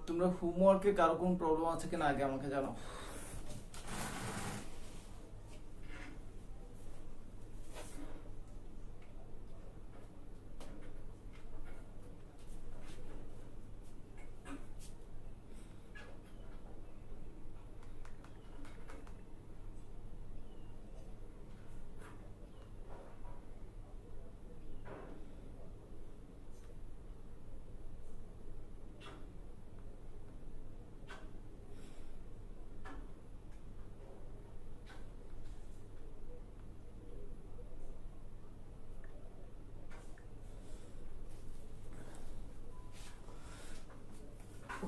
তোমরা হোমওয়ার্কে কারো কোন প্রবলেম আছে কিনা আগে আমাকে জানাও।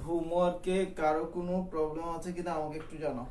হোমওয়ার্কে কারো কোনো প্রবলেম আছে কিনা আমাকে একটু জানাও।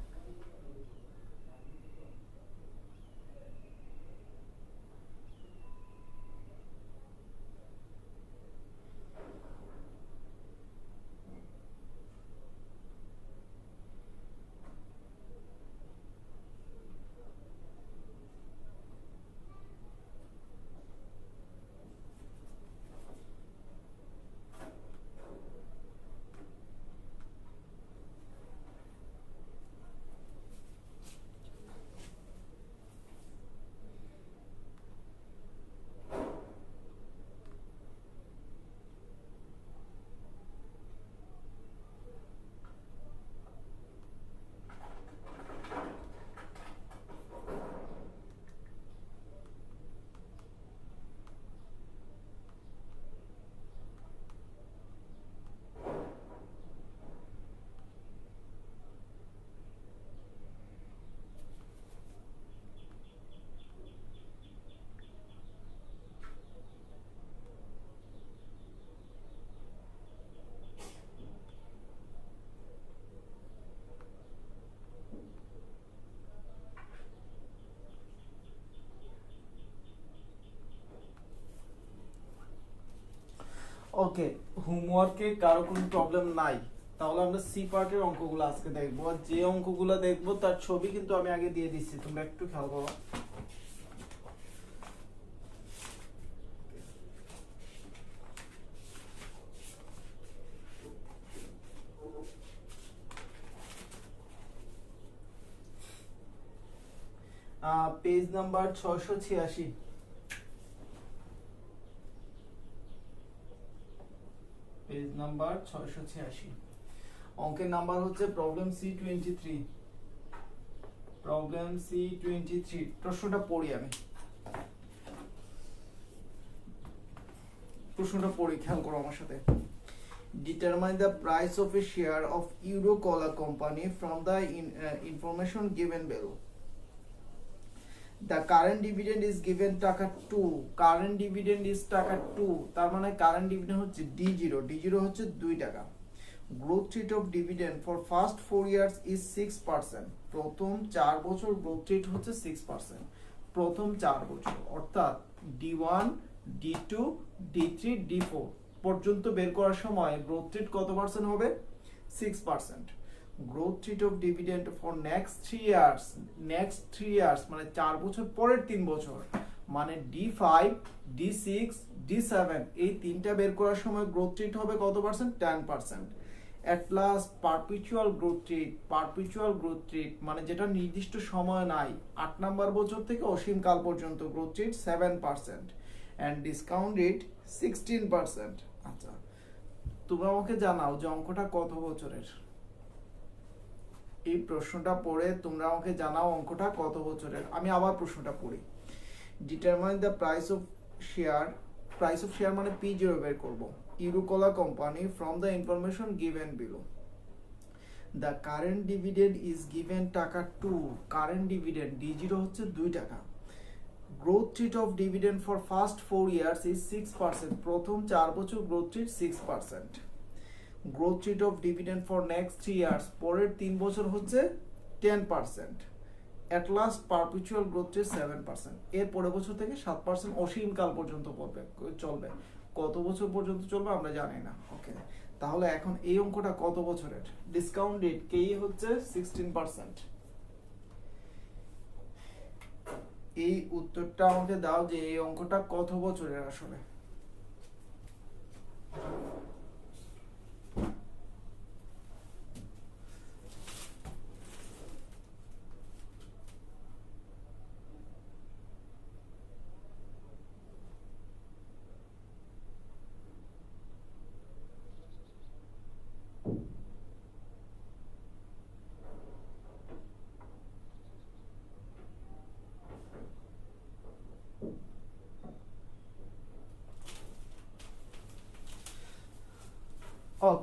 ওকে, হোমওয়ার্কে কারো কোনো প্রবলেম নাই, তাহলে আমরা সি পার্টের অঙ্কগুলো আজকে দেখবো। আর যে অঙ্কগুলো দেখবো তার ছবি কিন্তু আমি আগে দিয়ে দিচ্ছি, তোমরা একটু খেয়াল করো। পেজ নাম্বার 686, পেজ নাম্বার 686, অঙ্কের নাম্বার হচ্ছে প্রবলেম C23, প্রবলেম C23। প্রশ্নটা পড়ি আমি, প্রশ্নটা পড়ি, খেয়াল করো আমার সাথে। Determine the price of a share of Eurocola company from the information given below. The current dividend is given টাকা 2, current dividend is টাকা 2, তার মানে current dividend হচ্ছে D0, D0 হচ্ছে 2 টাকা। Growth rate of dividend for first 4 years is 6%, প্রথম 4 বছর growth rate হচ্ছে 6%, প্রথম 4 বছর, অর্থাৎ D1, D2, D3, D4 পর্যন্ত বের করার সময় growth rate কত পার্সেন্ট হবে? 6%। growth rate of dividend for next 3 years, next 3 years মানে 4 বছর পরের 3 বছর, মানে D5, D6, D7 এই তিনটা বের করার সময় growth rate হবে কত percent? 10%। at last perpetual growth rate, perpetual growth rate মানে যেটা নির্দিষ্ট সময় নাই, 8 নাম্বার বছর থেকে অসীম কাল পর্যন্ত growth rate 7% and discount rate 16%। আচ্ছা, তোমরা আমাকে জানাও যে অঙ্কটা কত বছরের। এই প্রশ্নটা পড়ে তোমরা আমাকে জানাও অঙ্কটা কত বছরের। আমি আবার প্রশ্নটা পড়ি। Determine the price of share, price of share মানে P0 বের করব, Euro Cola company from the information given below. The current dividend is given টাকা 2, কারেন্ট ডিভিডেন্ড D0 হচ্ছে 2 টাকা। Growth rate of dividend for first 4 years is 6%, প্রথম 4 বছর growth rate 6%। Growth rate of dividend for next 3 years, পরের 3 বছর হচ্ছে 10%। At last perpetual growth rate 7%, এর পরের বছর থেকে 7% অসীম কাল পর্যন্ত চলবে। কত বছর পর্যন্ত চলবে আমরা জানি না। ওকে, তাহলে এখন এই অঙ্কটা কত বছরের? ডিসকাউন্ট রেট কে হচ্ছে 16%। এই উত্তরটা আমাকে দাও যে এই অঙ্কটা কত বছরের আসলে।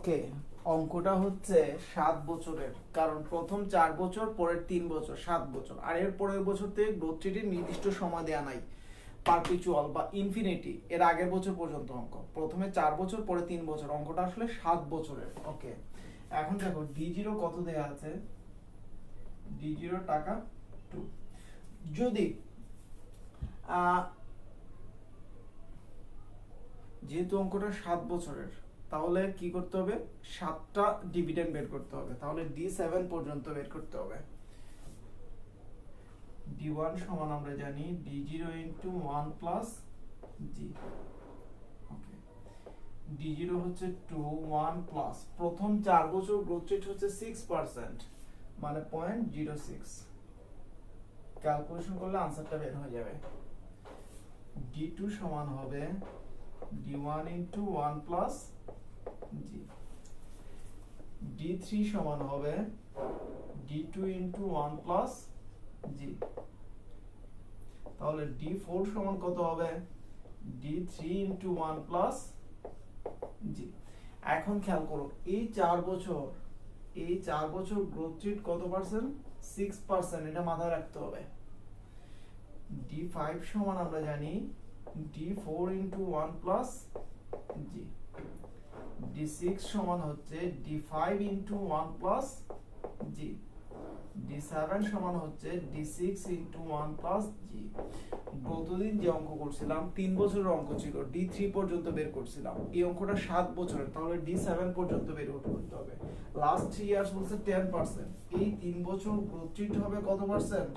ওকে, অঙ্কটা হচ্ছে 7 বছরের, কারণ প্রথম 4 বছর, পরের 3 বছর, 7 বছর, আর এর পরের বছর থেকে গ্রোথ রেটের নির্দিষ্ট সময় দেওয়া নাই, পারপিচুয়াল বা ইনফিনিটি, এর আগের বছর পর্যন্ত অঙ্ক। প্রথমে 4 বছর, পরে 3 বছর, অঙ্কটা আসলে 7 বছরের। ওকে, এখন দেখো D0 কত দেয়া আছে, D0 টাকা 2। যদি যেহেতু অঙ্কটা 7 বছরের, তাহলে কি করতে হবে, 7টা ডিভিডেন্ড বের করতে হবে, তাহলে D7 পর্যন্ত বের করতে হবে। D1 সমান আমরা জানি D0 ইন্টু 1 প্লাস জি। ওকে, D0 হচ্ছে 2, 1 প্লাস, প্রথম 4 বছর গ্রোথ রেট হচ্ছে 6%, মানে 0.06। ক্যালকুলেশন করলে আনসারটা বের হয়ে যাবে। D2 সমান হবে D1 ইন্টু 1 প্লাস জি। D3 সমান হবে D2 ইন্টু 1 প্লাস জি। তাহলে D4 সমান কত হবে, D3 ইন্টু 1 প্লাস জি। এখন খেয়াল করো, এই 4 বছর গ্রোথ রেট কত পার্সেন্ট, 6%, এটা মাথায় রাখতে হবে। D5 সমান আমরা জানি D4 ইন্টু 1 প্লাস জি। D6 সমান হচ্ছে D5 ইন্টু 1 প্লাস জি। D7 সমান হচ্ছে D6 ইন্টু 1 প্লাস জি। গতদিন যে অঙ্ক করছিলাম 3 বছরের অঙ্ক ছিল, D3 পর্যন্ত বের করছিলাম, এই অঙ্কটা 7 বছরের, তাহলে D7 পর্যন্ত বের করতে হবে। লাস্ট 3 ইয়ার্স বলছে 10%, এই 3 বছর গ্রোথ রেট হবে কত পার্সেন্ট,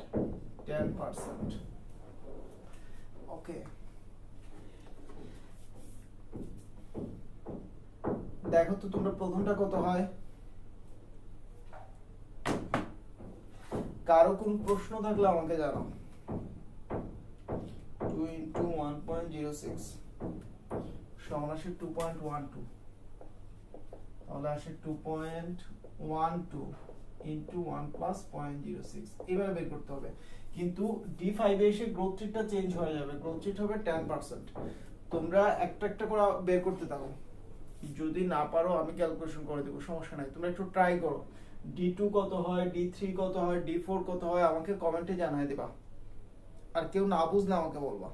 10%। ওকে, দেখো তো তোমরা প্রথমটা কত হয়। কারো কোন প্রশ্ন থাকলে আমাকে জানাও। 2 ইন্টু 1.06 সমান আসে 2.12, তাহলে আসে 2.12 ইন্টু 1 প্লাস 0.06, এইভাবে বের করতে হবে। কিন্তু D5 এ এসে গ্রোথ রেটটা চেঞ্জ হয়ে যাবে, গ্রোথ রেট হবে 10%। তোমরা একটা একটা করে বের করতে থাকো, যদি না পারো আমি ক্যালকুলেশন করে দেবো, সমস্যা নাই, তোমরা একটু ট্রাই করো। D2 কত হয়, D3 কত হয়, D4 কত হয়, আমাকে কমেন্টে জানাই দিবা, আর কেউ না বুঝলে আমাকে বলবা।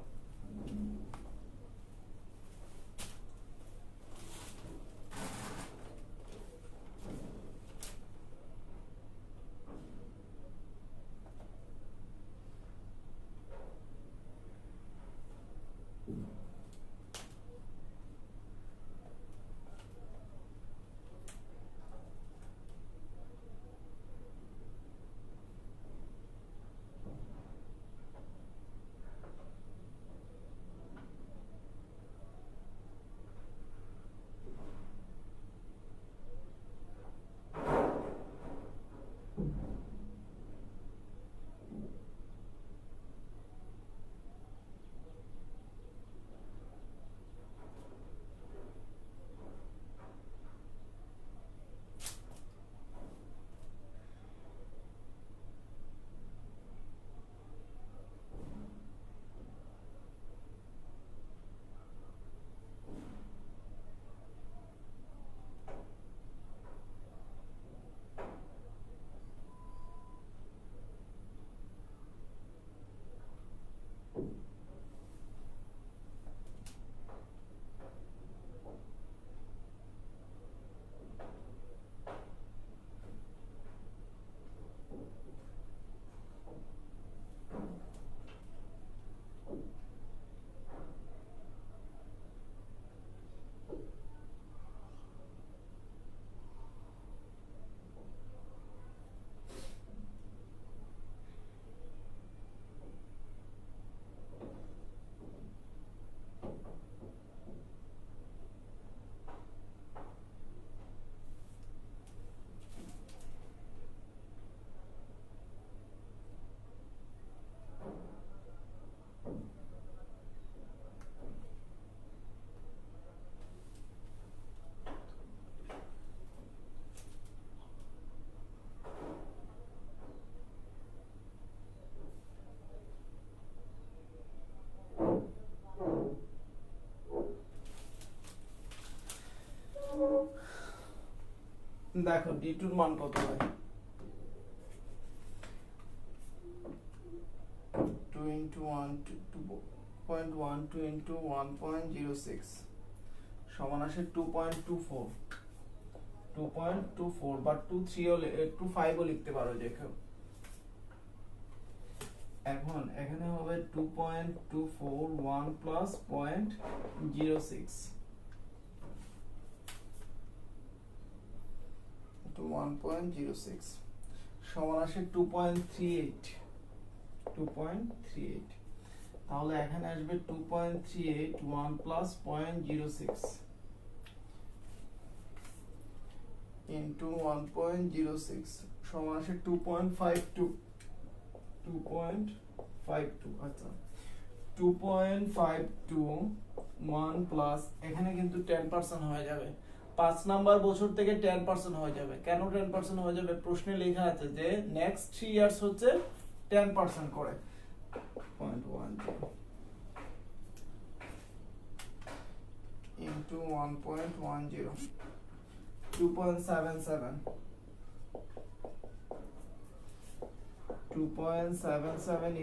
দেখো D2 এর মান কত হয় 2 into 1 2.1 2 into 1.06 সমান আসে 2.24 বা 2.5 ও লিখতে পারো দেখো এখন এখানে হবে 2.24 1 plus 0.06 to 1.06 সমান আসে 2.38 তাহলে এখানে আসবে 2.38 1 plus 0.06 into 1.06 সমান আসে 2.52 আচ্ছা 2.52 1 প্লাস এখানে কিন্তু 10% হয়ে যাবে 5 নাম্বার বছর থেকে 10% হয়ে যাবে কেন 10% হয়ে যাবে প্রশ্নে লেখা আছে যে নেক্সট 3 ইয়ার্স হচ্ছে 10% করে 0.10 into 1.10 2.77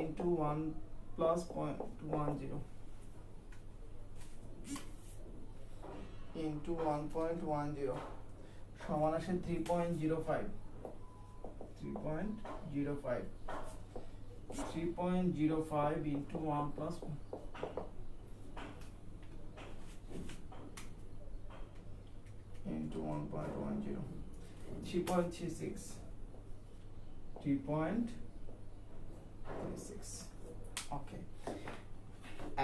into 1 plus 0.10 into 1.10 সমান আসে 3.05 into 1 plus into 1.10 3.36 ওকে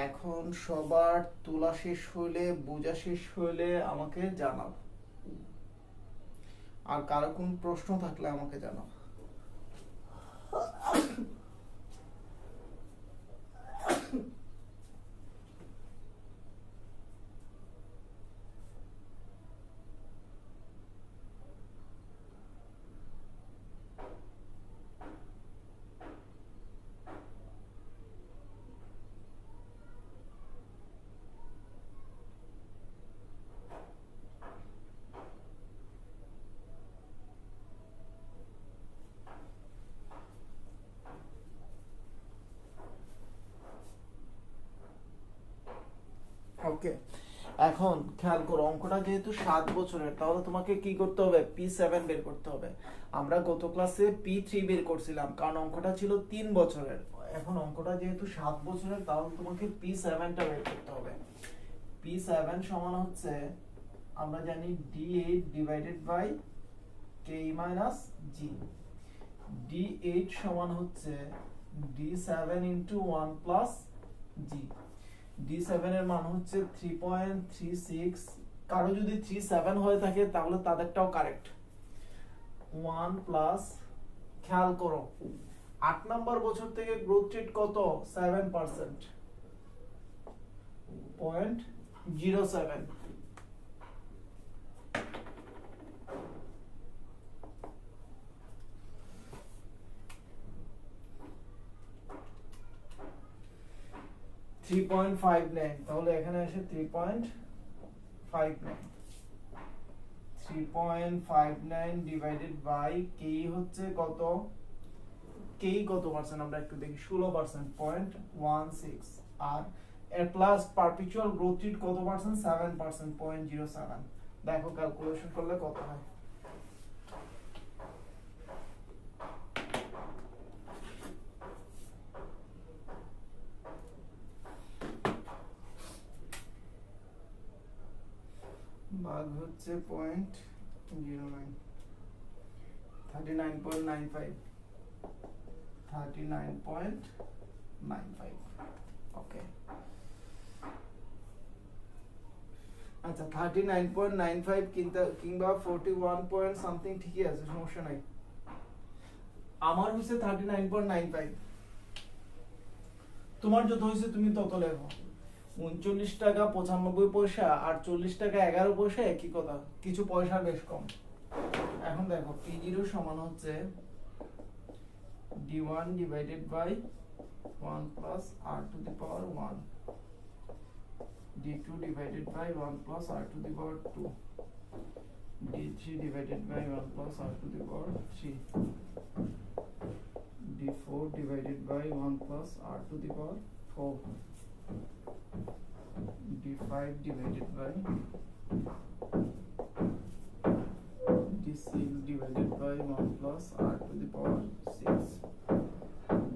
এখন সবার তোলা শেষ হলে বোঝা শেষ হলে আমাকে জানাও আর কারো কোন প্রশ্ন থাকলে আমাকে জানাও ওকে এখন খেয়াল করো অঙ্কটা যেহেতু 7 বছরের তাহলে তোমাকে কি করতে হবে P7 বের করতে হবে আমরা গত ক্লাসে P3 বের করছিলাম কারণ অঙ্কটা ছিল 3 বছরের এখন অঙ্কটা যেহেতু 7 বছরের তাহলে তোমাকে P7 টা বের করতে হবে P7 সমান হচ্ছে আমরা জানি D8 divided by K minus G D8 সমান হচ্ছে D7 into 1 plus G D7 এর মান হচ্ছে 3.36 কারো যদি 37 হয়ে থাকে তাহলে তাদেরটাও কারেক্ট 1 প্লাস খেয়াল করো 8 নাম্বার বছর থেকে গ্রোথ রেট কত 7% 0.07 3.59 তাহলে এখানে আসে 3.59 ডিভাইডেড বাই k হচ্ছে কত k কত পার্সেন্ট আমরা একটু দেখি 16% 0.16 আর এর প্লাস পারপিচুয়াল গ্রোথ রেট কত পার্সেন্ট 7% 0.07 দেখো ক্যালকুলেশন করলে কত হয় ভাগ হচ্ছে 0.09 39.95 ওকে আচ্ছা 39.95 কিংবা 41 পয়েন্ট সামথিং ঠিকই আছে সমস্যা নাই আমার হইছে 39.95 তোমার যত হইছে তুমি তত লেখো 39 টাকা 95 পয়সা আর 40 টাকা 11 পয়সা একই কথা কিছু পয়সা বেশ কম এখন দেখো P0 সমান হচ্ছে D1 divided by 1 plus R to the power 1 D2 divided by 1 plus R to the power 2 d3 divided by 1 plus r to the power 3, d4 divided by 1 plus r to the power 4, d5 divided by d6 divided by 1 plus r to the power 6,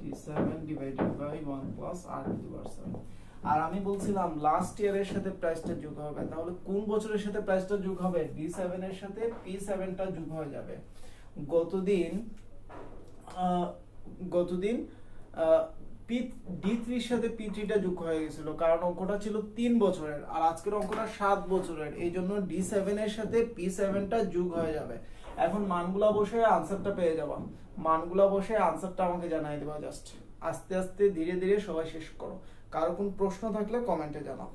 d7 divided by 1 plus r to the power 7. আর আমি বলছিলাম last ইয়ারের সাথে প্রাইসটা যোগ হবে, তাহলে কোন বছরের সাথে প্রাইসটা যোগ হবে? d7 এর সাথে p7 টা যোগ হয়ে যাবে। গতদিন d3 এর সাথে p3 টা যোগ হয়ে গেছিল, কারণ অঙ্কটা ছিল 3 বছরের আর আজকের অঙ্কটা 7 বছরের, এই জন্য d7 এর সাথে p7 টা যোগ হয়ে যাবে। এখন মানগুলা বসে আনসারটা পেয়ে যাবা, মানগুলা বসে আনসারটা আমাকে জানাই দেবা। জাস্ট আস্তে আস্তে ধীরে ধীরে সবাই শেষ করো। কারো কোন প্রশ্ন থাকলে কমেন্টে জানাও।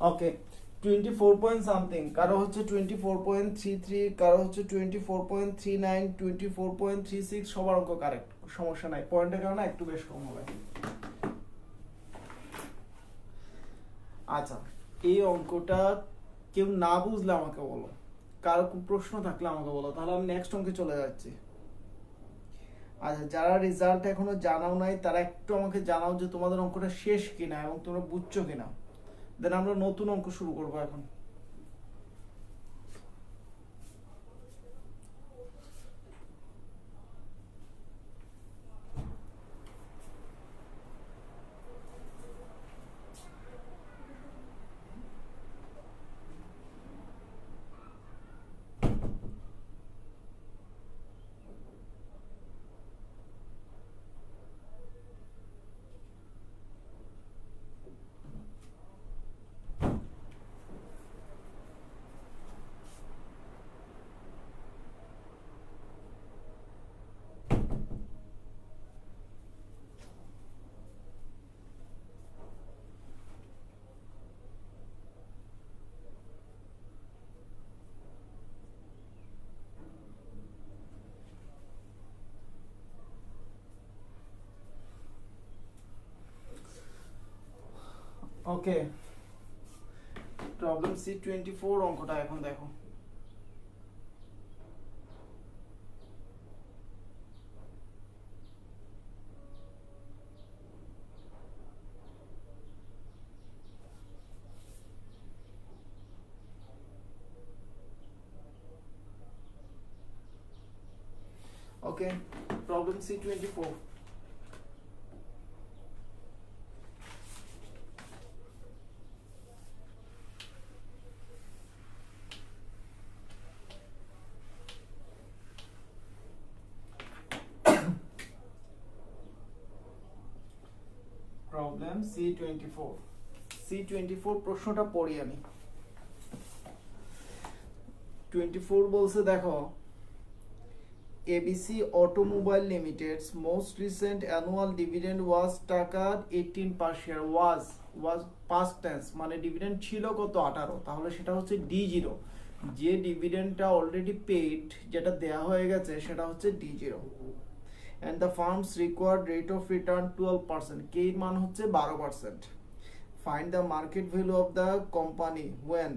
ওকে 24 পয়েন্ট সামথিং, কারো হচ্ছে 24.33, কারো হচ্ছে 24.39, 24.36, সবার অঙ্ক কারেক্ট, সমস্যা নাই, পয়েন্টের কারণে একটু বেশ কম হবে। আচ্ছা, এই অঙ্কটা কেউ না বুঝলে আমাকে বলো, কারো প্রশ্ন থাকলে আমাকে বলো, তাহলে আমি নেক্সট অঙ্কে চলে যাচ্ছি। আচ্ছা, যারা রেজাল্ট এখনো জানাও নাই তারা একটু আমাকে জানাও যে তোমাদের অঙ্কটা শেষ কিনা এবং তোমরা বুঝছো কিনা, দেন আমরা নতুন অঙ্ক শুরু করবো এখন। ওকে, প্রবলেম C24 অঙ্কটা এখন দেখো। ওকে, প্রবলেম C24। প্রবলেম C24 প্রশ্নটা পড়ি আমি। 24 বলছে দেখো, ABC Automobile Limited's most recent annual dividend was টাকা 18 per share, was past tense, মানে ডিভিডেন্ড ছিল কত 18, তাহলে সেটা হচ্ছে D0, যে ডিভিডেন্ডটা অলরেডি পেইড, যেটা দেয়া হয়ে গেছে সেটা হচ্ছে D0, and the firm's required rate of return 12%, কে এর মান হচ্ছে 12%, find the market value of the company when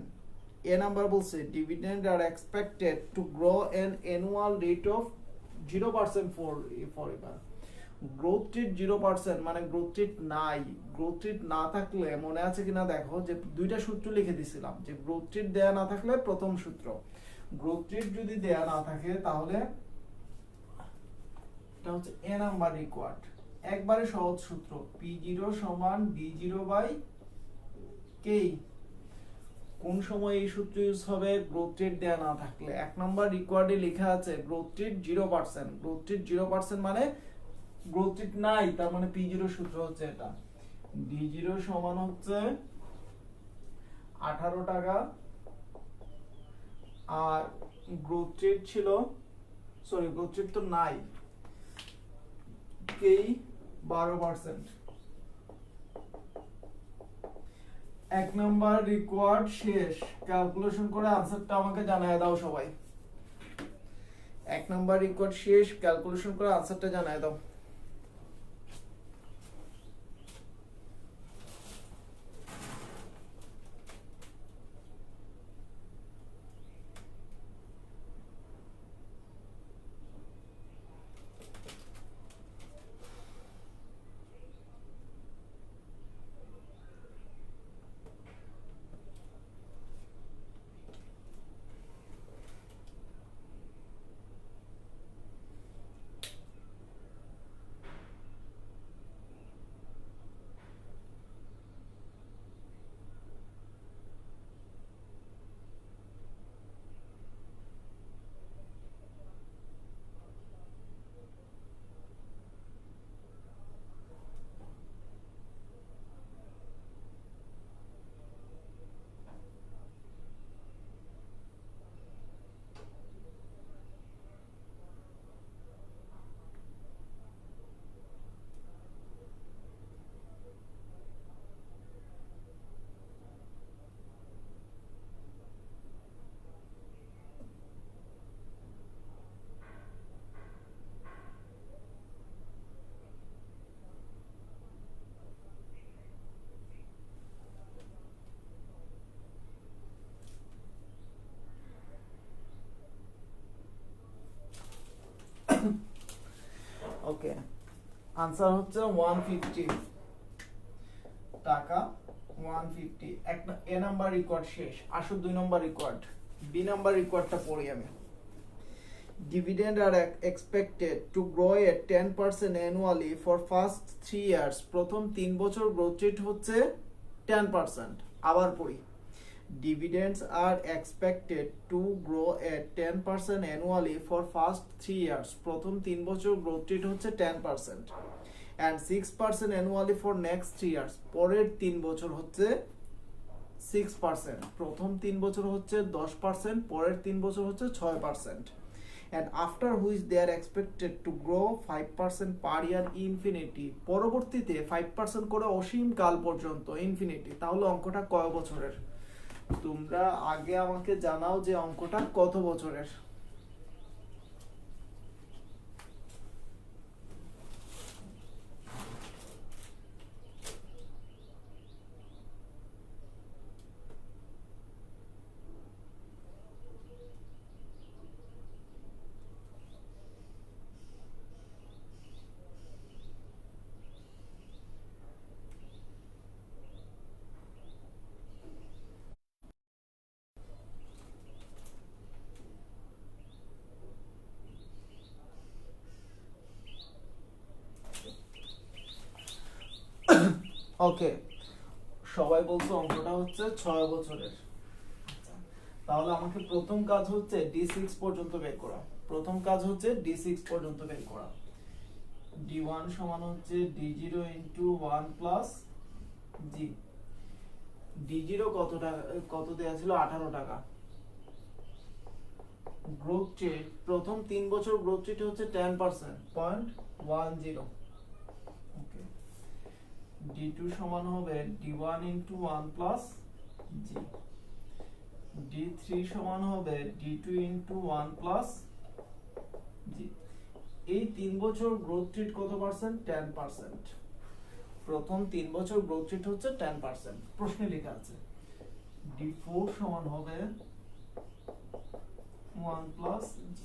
A number বলছে dividend are expected to grow an annual rate of 0% for এবার গ্রোথ রেট 0%, মানে গ্রোথ রেট নাই। Growth rate না থাকলে মনে আছে কিনা দেখো, যে দুইটা সূত্র লিখে দিছিলাম, যে গ্রোথ রেট দেয়া না থাকলে প্রথম সূত্র, গ্রোথ রেট যদি দেয়া না থাকে তাহলে এটা হচ্ছে এ নাম্বার রিকোয়ার্ড, একবারে সহজ সূত্র, P0 সমান D0 বাই K। কোন সময় এই সূত্র ইউজ হবে? গ্রোথ রেট দেয়া না থাকলে। এক নাম্বার রিকোয়ার্ডে লেখা আছে গ্রোথ রেট 0%, গ্রোথ রেট 0% মানে গ্রোথ রেট নাই, তার মানে P0 সূত্র হচ্ছে এটা, D0 সমান হচ্ছে 18 টাকা, আর গ্রোথ রেট ছিল, সরি গ্রোথ রেট তো নাই, K 12%। এক নাম্বার রিকোয়ার্ড শেষ, ক্যালকুলেশন করে আনসারটা আমাকে জানায় দাও সবাই। এক নাম্বার রিকোয়ার্ড শেষ, ক্যালকুলেশন করে আনসারটা জানায় দাও। ওকে, আনসার হচ্ছে 150 টাকা। 150 এ নাম্বার রেকর্ড শেষ। আসো 2 নাম্বার রেকর্ড, বি নাম্বার রেকর্ডটা পড়ি আমি। Dividend are expected to grow at 10% annually for first 3 years. প্রথম 3 বছর গ্রোথ রেট হচ্ছে 10%। আবার পড়ি, dividends are expected to grow at 10% annually for first 3 years. প্রথম 3 বছর গ্রোথ রেট হচ্ছে 10% and 6% annually for next 3 years. পরের 3 বছর হচ্ছে 6%। প্রথম 3 বছর হচ্ছে 10%, পরের 3 বছর হচ্ছে 6%। and after which they are expected to grow 5% per year infinity. পরবর্তীতে 5% করে অসীম কাল পর্যন্ত, ইনফিনিটি। তাহলে অঙ্কটা কয় বছরের? তোমরা আগে আমাকে জানাও যে অঙ্কটা কত বছরের। ওকে, সবাই বলছো অঙ্কটা হচ্ছে 6 বছরের। তাহলে আমাকে প্রথম কাজ হচ্ছে D6 পর্যন্ত বের করা। প্রথম কাজ হচ্ছে D6 পর্যন্ত বের করা। D1 সমান হচ্ছে D0 into 1 plus G। D0 কত টাকা, কত দেয়া ছিল? 18 টাকা। গ্রোথ রেট প্রথম 3 বছর গ্রোথ রেট হচ্ছে 10%, 0.10। ওকে, D2 সমান হবে D1 into 1 plus G। D3 সমান হবে D2 ইন্টু 1 প্লাস G। এই 3 বছর গ্রোথ রেট কত পার্সেন্ট? 10%। প্রথম 3 বছর গ্রোথ রেট হচ্ছে 10%। প্রশ্নে লেখা আছে D4 সমান হবে 1 প্লাস G।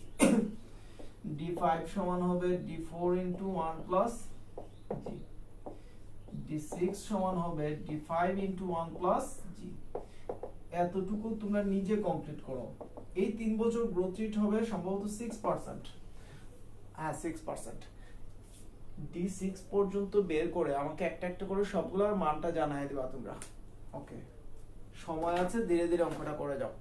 D5 সমান হবে D4 into 1 plus G। D6 সমান হবে D5 ইন্টু 1 প্লাস G। এতটুকু তোমরা নিজে কমপ্লিট করো। এই 3 বছর গ্রোথ রেট হবে সম্ভবত 6%। হ্যাঁ 6%। D6 পর্যন্ত বের করে আমাকে একটা একটা করে সবগুলোর মানটা জানাই দিবা তোমরা। ওকে, সময় আছে, ধীরে ধীরে অঙ্কটা করে যাও।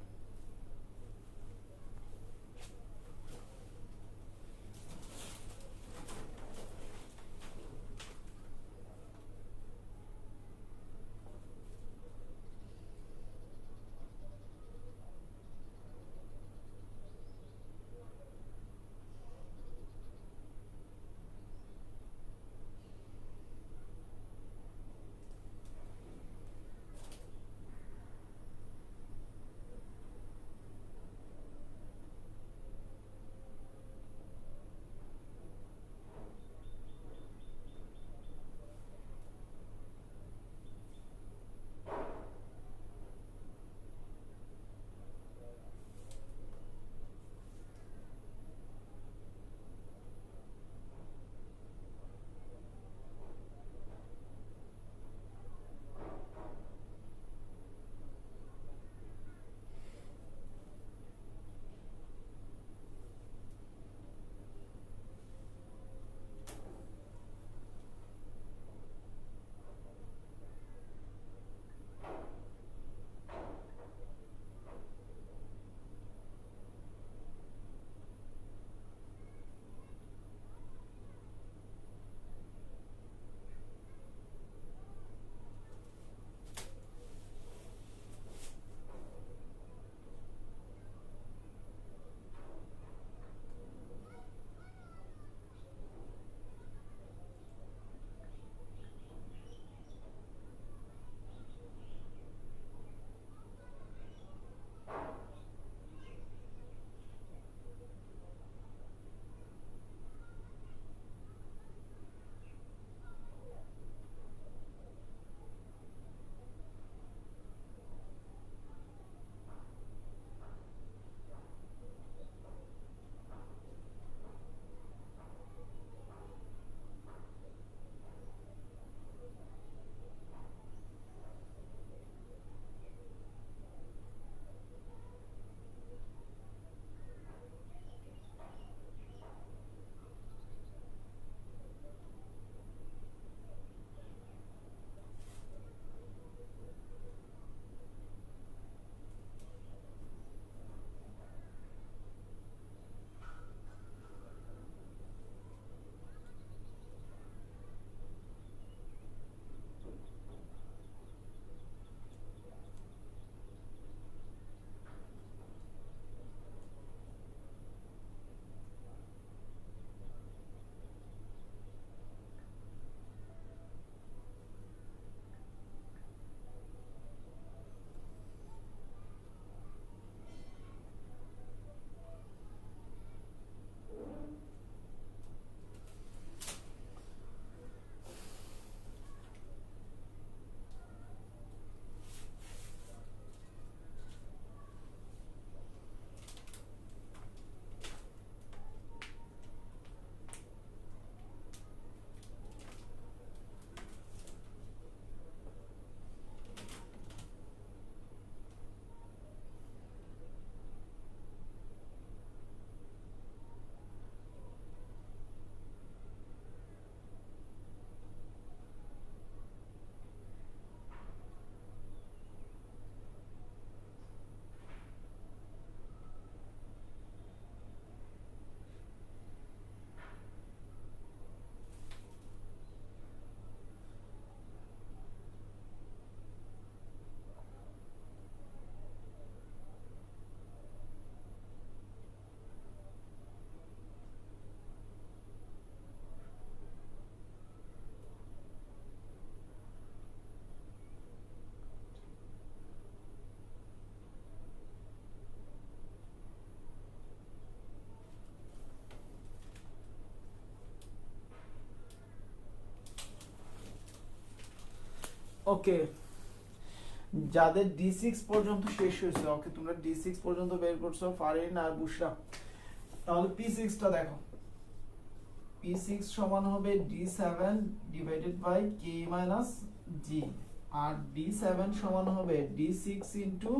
ওকে, যাদের D6 পর্যন্ত শেষ হয়েছে, ওকে তোমরা D6 পর্যন্ত বের করছো, ফারিন আর বুশরা। তাহলে P6 টা দেখো, P6 সমান হবে D7 divided by K minus G, আর D7 সমান হবে D6 ইন্টু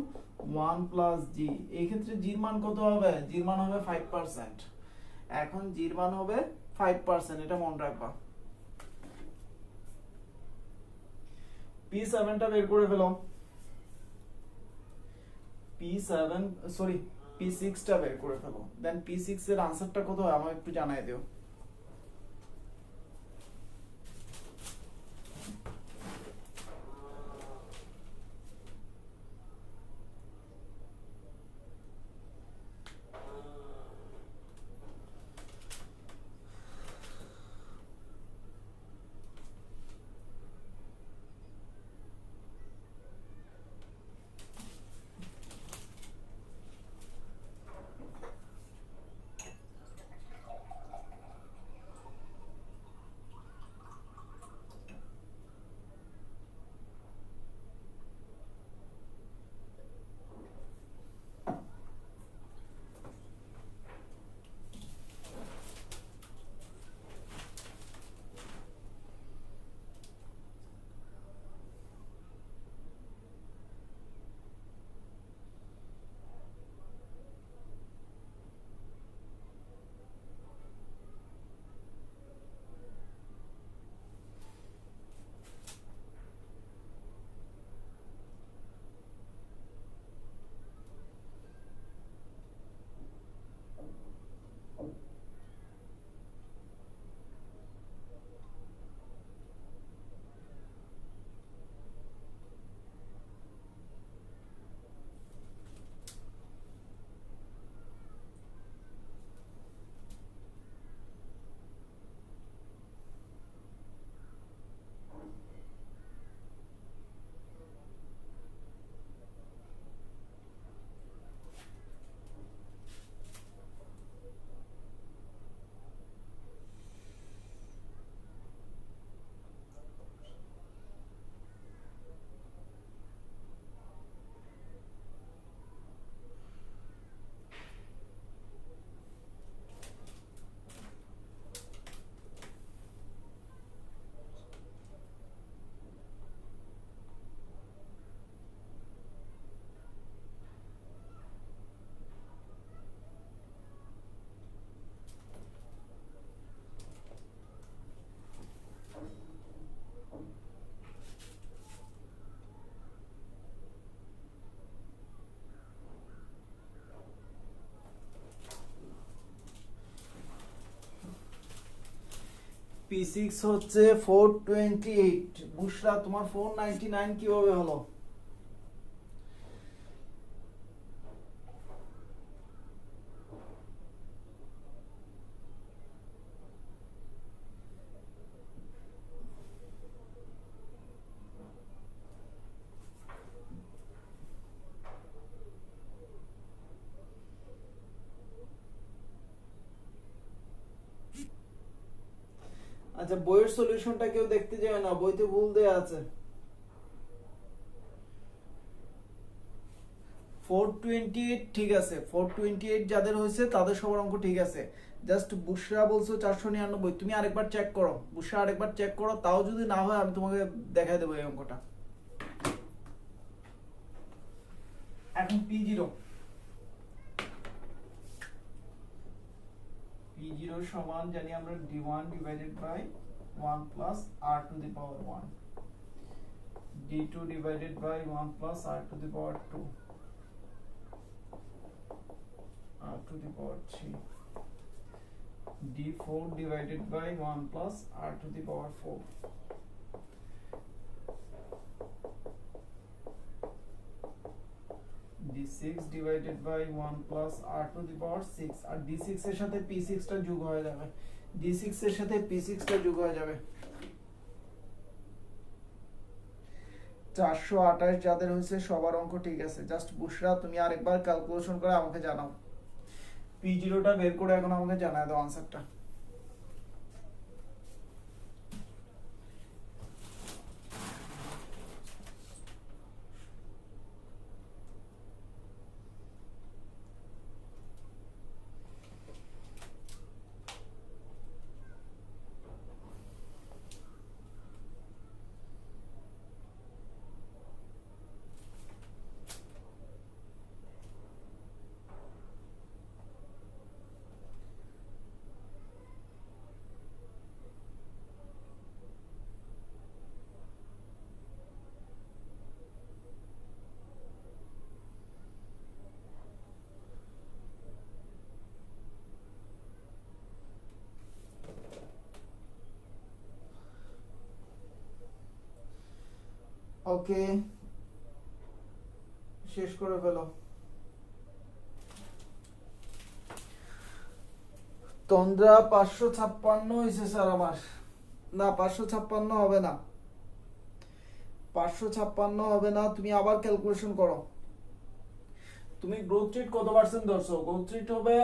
1 প্লাস G। এই ক্ষেত্রে G এর মান কত হবে? G এর মান হবে 5%। এখন G এর মান হবে 5%, এটা মনে রাখবা। P7 টা বের করে ফেলো। P6 টা বের করে ফেলো, দেন P6 এর আনসারটা কত হয় আমাকে একটু জানাই দিও। P6 হচ্ছে 428। বুশরা, তোমার 499 কিভাবে হলো? আচ্ছা, বইয়ের সলিউশনটা কেউ দেখতে যায় না, বইতে ভুল দেয়া আছে। 428 ঠিক আছে, 428 যাদের হয়েছে তাদের সবার অঙ্ক ঠিক আছে। জাস্ট বুশরা বলছো 499, তুমি আরেকবার চেক করো, বুশরা আরেকবার চেক করো, তাও যদি না হয় আমি তোমাকে দেখাই দেবো এই অঙ্কটা। এখন P0 সমান জানি আমরা D1 divided by 1 plus R to the power 1, D2 divided by 1 plus R to the power 2, R to the power 3, D4 divided by 1 plus R to the power 4, D6 divided by 1 plus R to the power 6, আর D6 এর সাথে P6 টা যোগ হয়ে যাবে, D6 এর সাথে P6 টা যোগ হয়ে যাবে। 428 যাদের হয়েছে সবার অঙ্ক ঠিক আছে। জাস্ট বুশরা তুমি আরেকবার ক্যালকুলেশন করে আমাকে জানাও, P0 টা বের করে এখন আমাকে জানায় দাও আনসারটা। ওকে, শেষ করে ফেলো। তন্দ্রা 556 হয়েছে স্যার আমার। না 556 হবে না, 556 হবে না, তুমি আবার ক্যালকুলেশন করো। তুমি গ্রোথ রেট কত পার্সেন্ট ধরছো? গ্রোথ রেট হবে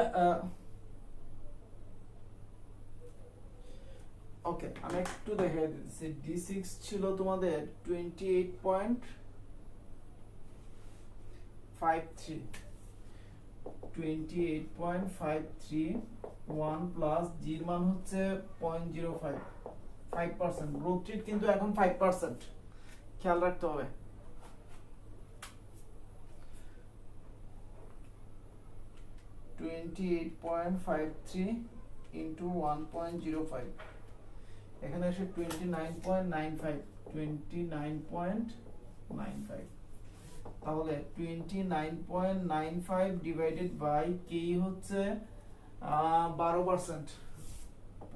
ওকে, আমি একটু দেখাই দিচ্ছি। D6 ছিল তোমাদের 28.53, 28.53, 1 প্লাস জির মান হচ্ছে 0.05, 5%। গ্রোথ রেট কিন্তু এখন 5%, খেয়াল রাখতে হবে। (28.53 into 1.05) এখানে আসে 29.95, 29.95। তাহলে 29.95 ডিভাইডেড বাই কে হচ্ছে 12%,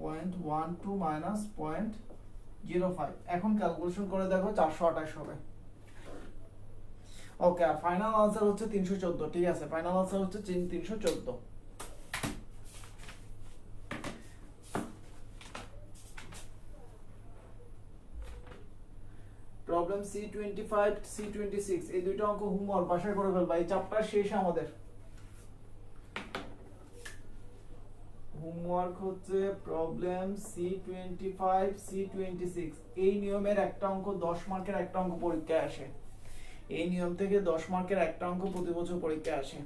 0.12 মাইনাস 0.05। এখন ক্যালকুলেশন করে দেখো 428 হবে। ওকে, আর ফাইনাল আনসার হচ্ছে 314। ঠিক আছে, ফাইনাল আনসার হচ্ছে 314। প্রবলেম C25, C26 এই দুইটা অঙ্ক হোমওয়ার্ক বাসায় করে ফেলবা। এই চ্যাপ্টার শেষ আমাদের। হোমওয়ার্ক হচ্ছে প্রবলেম C25, C26। এই নিয়মের একটা অঙ্ক 10 মার্কের একটা অঙ্ক পরীক্ষায় আসে। এই নিয়ম থেকে 10 মার্কের একটা অঙ্ক প্রতি বছর পরীক্ষায় আসে।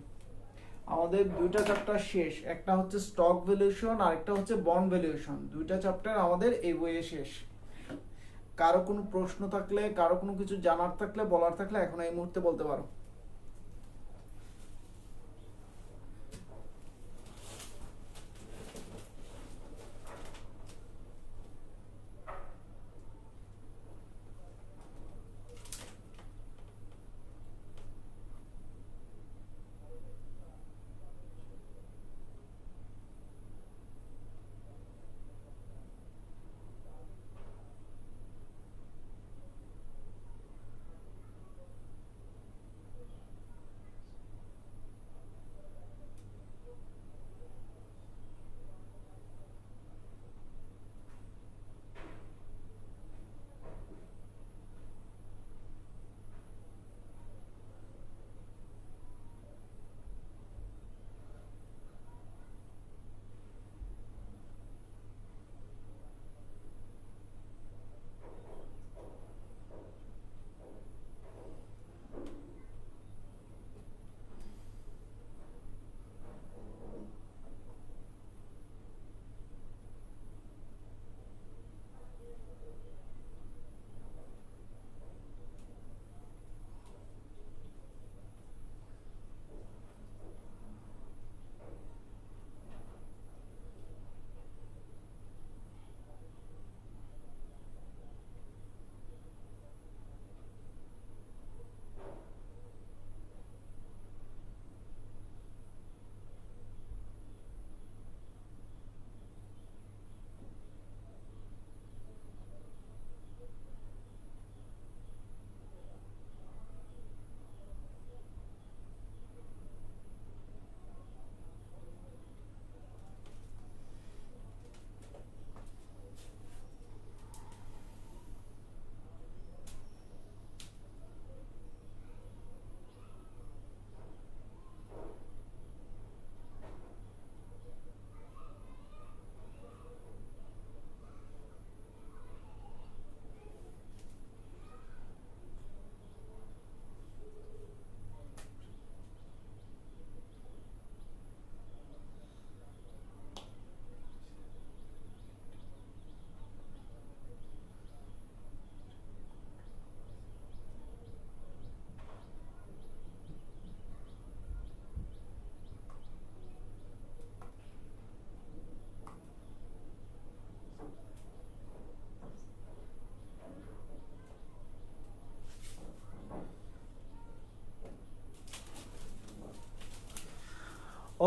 আমাদের দুইটা চ্যাপ্টার শেষ, একটা হচ্ছে স্টক ভ্যালুয়েশন আর একটা হচ্ছে বন্ড ভ্যালুয়েশন। দুইটা চ্যাপ্টার আমাদের এই বইয়ে শেষ। কারো কোনো প্রশ্ন থাকলে, কারো কোনো কিছু জানার থাকলে, বলার থাকলে এখন এই মুহূর্তে বলতে পারো।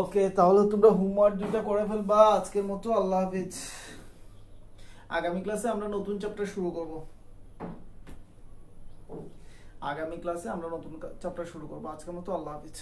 ওকে, তাহলে তোমরা হোমওয়ার্ক দুইটা করে ফেলবা আজকের মতো। আল্লাহ হাফিজ। আগামী ক্লাসে আমরা নতুন চ্যাপ্টার শুরু করব। আগামী ক্লাসে আমরা নতুন চ্যাপ্টার শুরু করবো। আজকের মতো আল্লাহ হাফিজ।